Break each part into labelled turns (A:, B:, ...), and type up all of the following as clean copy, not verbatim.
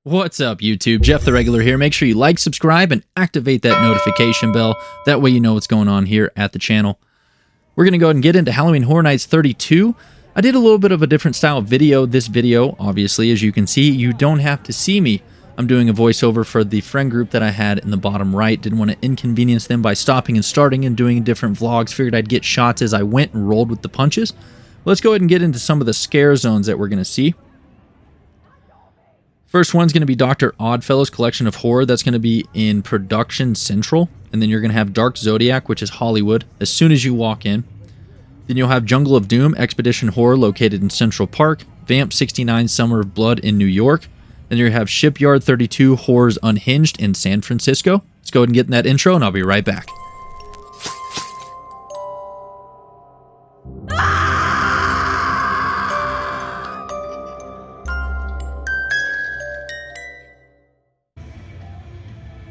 A: What's up, YouTube? Jeff the Regular here. Make sure you like, subscribe, and activate that notification bell. That way you know what's going on here at the channel. We're going to go ahead and get into Halloween Horror Nights 32. I did a little bit of a different style video. This video, obviously, as you can see, you don't have to see me. I'm doing a voiceover for the friend group that I had in the bottom right. Didn't want to inconvenience them by stopping and starting and doing different vlogs. Figured I'd get shots as I went and rolled with the punches. Let's go ahead and get into some of the scare zones that we're going to see. First one's going to be Dr. Oddfellow's Collection of Horror. That's going to be in Production Central. And then you're going to have Dark Zodiac, which is Hollywood, as soon as you walk in. Then you'll have Jungle of Doom, Expedition Horror, located in Central Park. Vamp 69, Summer of Blood in New York. Then you have Shipyard 32, Horrors Unhinged in San Francisco. Let's go ahead and get in that intro, and I'll be right back.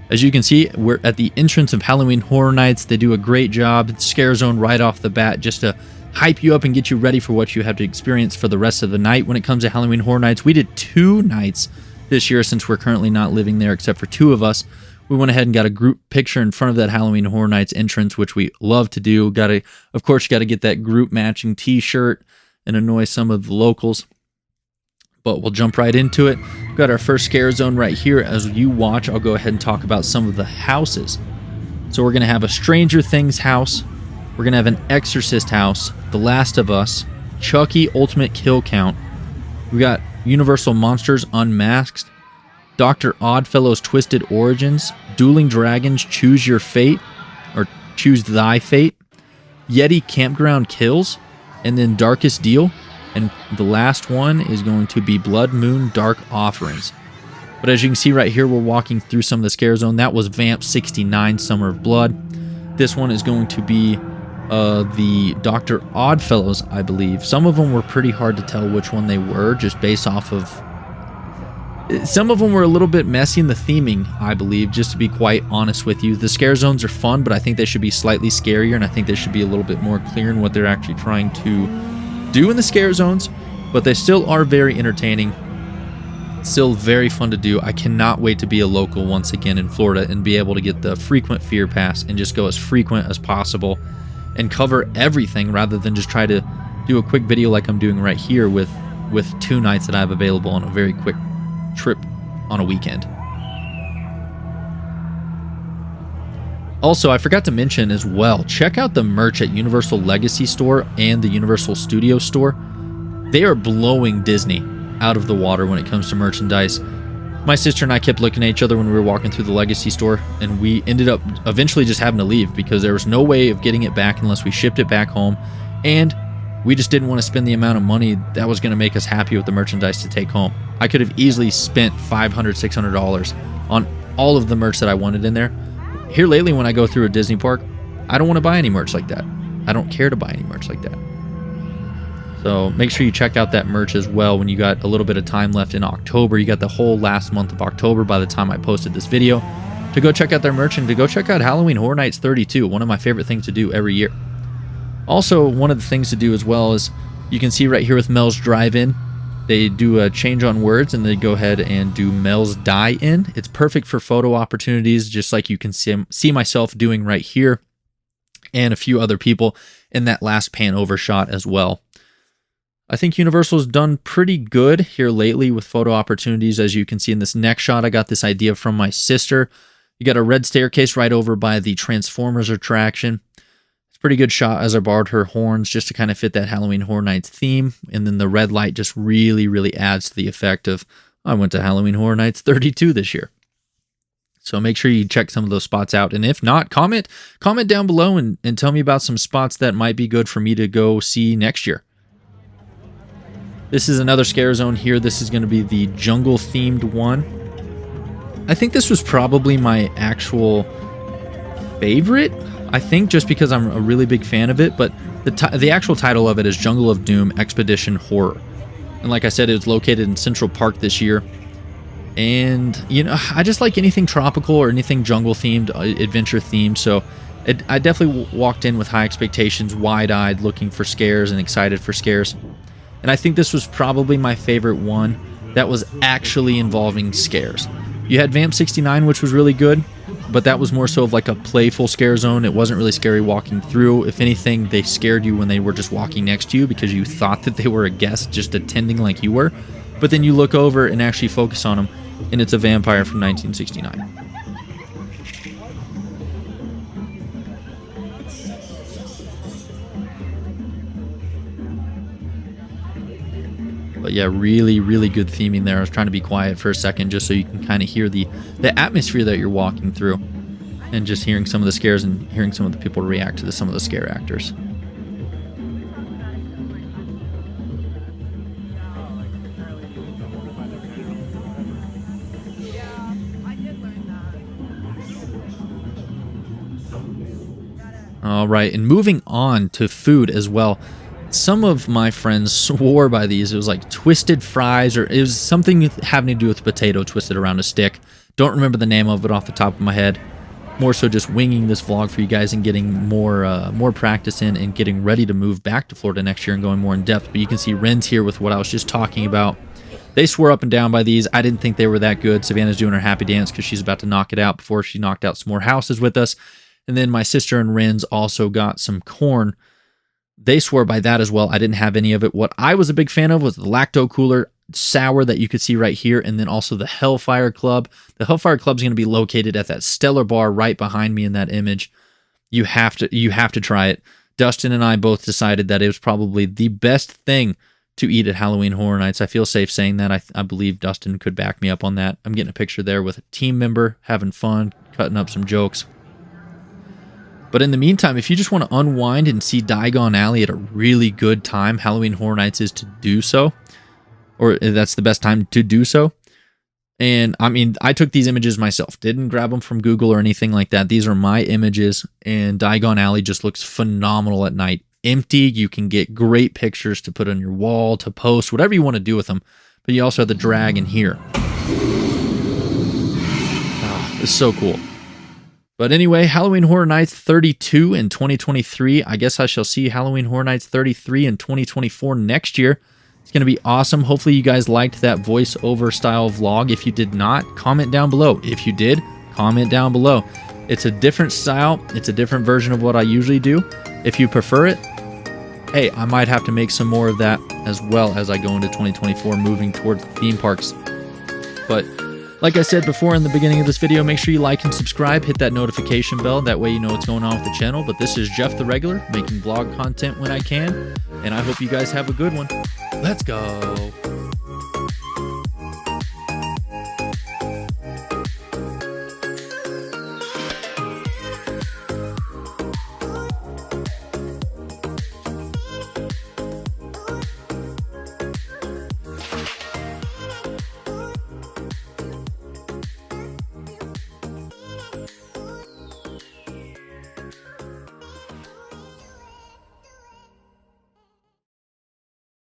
A: As you can see, we're at the entrance of Halloween Horror Nights. They do a great job. Scare zone right off the bat just to hype you up and get you ready for what you have to experience for the rest of the night. When it comes to Halloween Horror Nights, we did 2 nights this year since we're currently not living there except for 2 of us. We went ahead and got a group picture in front of that Halloween Horror Nights entrance, which we love to do. Of course, you got to get that group matching t-shirt and annoy some of the locals. But we'll jump right into it. We've got our first scare zone right here. As you watch, I'll go ahead and talk about some of the houses. So we're going to have a Stranger Things house. We're going to have an Exorcist house. The Last of Us. Chucky Ultimate Kill Count. We got Universal Monsters Unmasked. Dr. Oddfellow's Twisted Origins. Dueling Dragons Choose Your Fate. Or Choose Thy Fate. Yeti Campground Kills. And then Darkest Deal. And the last one is going to be Blood Moon Dark Offerings. But as you can see right here, we're walking through some of the scare zone. That was Vamp 69, Summer of Blood. This one is going to be the Dr. Oddfellows, I believe. Some of them were pretty hard to tell which one they were, just based off of... Some of them were a little bit messy in the theming, I believe, just to be quite honest with you. The scare zones are fun, but I think they should be slightly scarier, and I think they should be a little bit more clear in what they're actually trying to do in the scare zones, but they still are very entertaining, still very fun to do. I cannot wait to be a local once again in Florida and be able to get the frequent fear pass and just go as frequent as possible and cover everything rather than just try to do a quick video like I'm doing right here with 2 nights that I have available on a very quick trip on a weekend. Also, I forgot to mention as well, check out the merch at Universal Legacy Store and the Universal Studios Store. They are blowing Disney out of the water when it comes to merchandise. My sister and I kept looking at each other when we were walking through the Legacy Store, and we ended up eventually just having to leave because there was no way of getting it back unless we shipped it back home, and we just didn't want to spend the amount of money that was going to make us happy with the merchandise to take home. I could have easily spent $500, $600 on all of the merch that I wanted in there. Here lately, when I go through a Disney park, I don't want to buy any merch like that. I don't care to buy any merch like that. So make sure you check out that merch as well when you got a little bit of time left in October. You got the whole last month of October by the time I posted this video to go check out their merch and to go check out Halloween Horror Nights 32, one of my favorite things to do every year. Also, one of the things to do as well is you can see right here with Mel's Drive-In, they do a change on words and they go ahead and do Mel's Die-In. It's perfect for photo opportunities, just like you can see myself doing right here and a few other people in that last pan over shot as well. I think Universal's done pretty good here lately with photo opportunities. As you can see in this next shot, I got this idea from my sister. You got a red staircase right over by the Transformers attraction. Pretty good shot as I borrowed her horns just to kind of fit that Halloween Horror Nights theme. And then the red light just really adds to the effect of, I went to Halloween Horror Nights 32 this year. So make sure you check some of those spots out. And if not, comment down below and tell me about some spots that might be good for me to go see next year. This is another scare zone here. This is going to be the jungle themed one. I think this was probably my actual favorite. I think just because I'm a really big fan of it, but the actual title of it is Jungle of Doom Expedition Horror. And like I said, it was located in Central Park this year. And, you know, I just like anything tropical or anything jungle themed, adventure themed. So I definitely walked in with high expectations, wide-eyed, looking for scares and excited for scares. And I think this was probably my favorite one. that was actually involving scares. You had Vamp 69, which was really good, but that was more so of like a playful scare zone. It wasn't really scary walking through. If anything, they scared you when they were just walking next to you because you thought that they were a guest just attending like you were. But then you look over and actually focus on them, and it's a vampire from 1969. But yeah, really, really good theming there. I was trying to be quiet for a second just so you can kind of hear the atmosphere that you're walking through, and just hearing some of the scares and hearing some of the people react to some of the scare actors. All right, and moving on to food as well. Some of my friends swore by these. It was like twisted fries, or it was something having to do with potato twisted around a stick. Don't remember the name of it off the top of my head. More so just winging this vlog for you guys and getting more practice in and getting ready to move back to Florida next year and going more in depth. But you can see Ren's here with what I was just talking about. They swore up and down by these. I didn't think they were that good. Savannah's doing her happy dance because she's about to knock it out before she knocked out some more houses with us. And then my sister and Ren's also got some corn. They swore by that as well. I didn't have any of it. What I was a big fan of was the Lacto Cooler Sour that you could see right here, and then also the Hellfire Club. The Hellfire Club is going to be located at that Stellar Bar right behind me in that image. You have to try it. Dustin and I both decided that it was probably the best thing to eat at Halloween Horror Nights. I feel safe saying that. I believe Dustin could back me up on that. I'm getting a picture there with a team member having fun, cutting up some jokes. But in the meantime, if you just want to unwind and see Diagon Alley at a really good time, Halloween Horror Nights is to do so. Or that's the best time to do so. And I mean, I took these images myself. Didn't grab them from Google or anything like that. These are my images. And Diagon Alley just looks phenomenal at night. Empty. You can get great pictures to put on your wall, to post, whatever you want to do with them. But you also have the dragon here. Oh, it's so cool. But anyway, Halloween Horror Nights 32 in 2023. I guess I shall see Halloween Horror Nights 33 in 2024 next year. It's going to be awesome. Hopefully you guys liked that voiceover style vlog. If you did not, comment down below. If you did, comment down below. It's a different style. It's a different version of what I usually do. If you prefer it, hey, I might have to make some more of that as well as I go into 2024, moving towards theme parks. But like I said before in the beginning of this video, make sure you like and subscribe, hit that notification bell, that way you know what's going on with the channel. But this is Jeff the Regular, making vlog content when I can, and I hope you guys have a good one. Let's go!